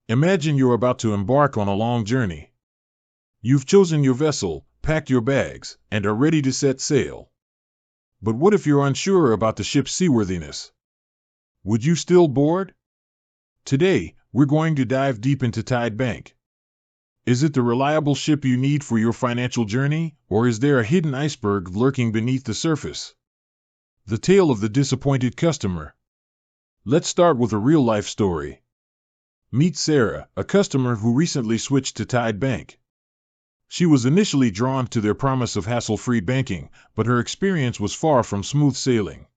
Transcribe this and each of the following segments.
Imagine you're about to embark on a long journey. You've chosen your vessel, packed your bags, and are ready to set sail. But what if you're unsure about the ship's seaworthiness? Would you still board? Today, we're going to dive deep into Tide Bank. Is it the reliable ship you need for your financial journey, or is there a hidden iceberg lurking beneath the surface? The tale of the disappointed customer. Let's start with a real-life story. Meet Sarah, a customer who recently switched to Tide Bank. She was initially drawn to their promise of hassle-free banking, but her experience was far from smooth sailing.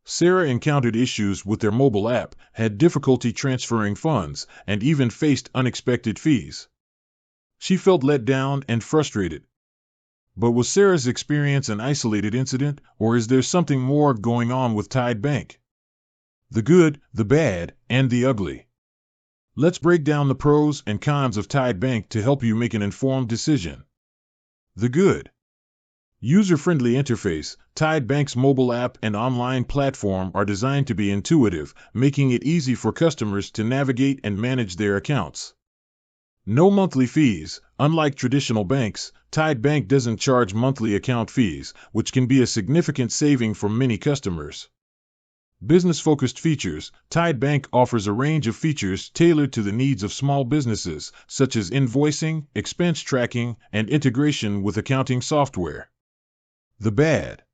Sarah encountered issues with their mobile app, had difficulty transferring funds, and even faced unexpected fees. She felt let down and frustrated. But was Sarah's experience an isolated incident, or is there something more going on with Tide Bank? The good, the bad, and the ugly. Let's break down the pros and cons of Tide Bank to help you make an informed decision. The good. User-friendly interface. Tide Bank's mobile app and online platform are designed to be intuitive, making it easy for customers to navigate and manage their accounts. No monthly fees. Unlike traditional banks, Tide Bank doesn't charge monthly account fees, which can be a significant saving for many customers. Business-focused features. Tide Bank offers a range of features tailored to the needs of small businesses, such as invoicing, expense tracking, and integration with accounting software. The bad.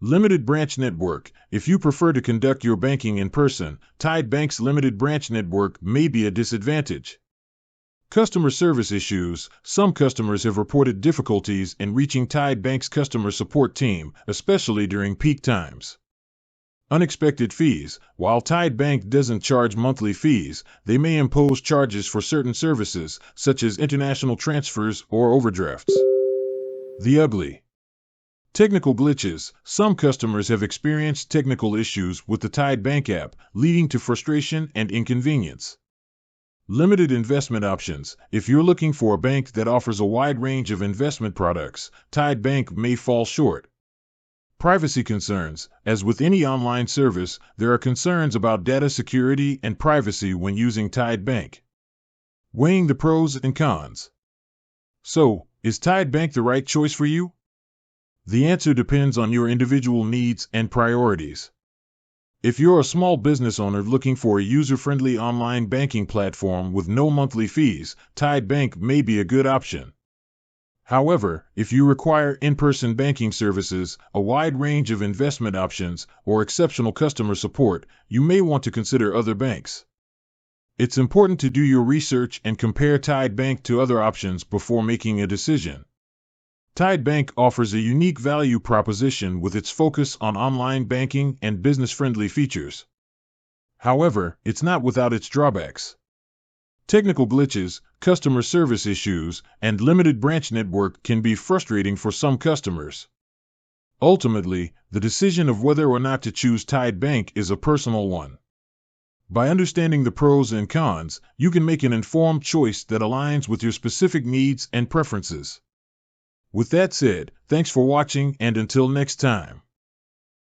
Limited branch network. If you prefer to conduct your banking in person, Tide Bank's limited branch network may be a disadvantage. Customer service issues. Some customers have reported difficulties in reaching Tide Bank's customer support team, especially during peak times. Unexpected fees. While Tide Bank doesn't charge monthly fees, they may impose charges for certain services, such as international transfers or overdrafts. The ugly. Technical glitches. Some customers have experienced technical issues with the Tide Bank app, leading to frustration and inconvenience. Limited investment options. If you're looking for a bank that offers a wide range of investment products, Tide Bank may fall short. Privacy concerns. As with any online service, there are concerns about data security and privacy when using Tide Bank. Weighing the pros and cons. So, is Tide Bank the right choice for you? The answer depends on your individual needs and priorities. If you're a small business owner looking for a user-friendly online banking platform with no monthly fees, Tide Bank may be a good option. However, if you require in-person banking services, a wide range of investment options, or exceptional customer support, you may want to consider other banks. It's important to do your research and compare Tide Bank to other options before making a decision. Tide Bank offers a unique value proposition with its focus on online banking and business-friendly features. However, it's not without its drawbacks. Technical glitches, customer service issues, and limited branch network can be frustrating for some customers. Ultimately, the decision of whether or not to choose Tide Bank is a personal one. By understanding the pros and cons, you can make an informed choice that aligns with your specific needs and preferences. With that said, thanks for watching, and until next time.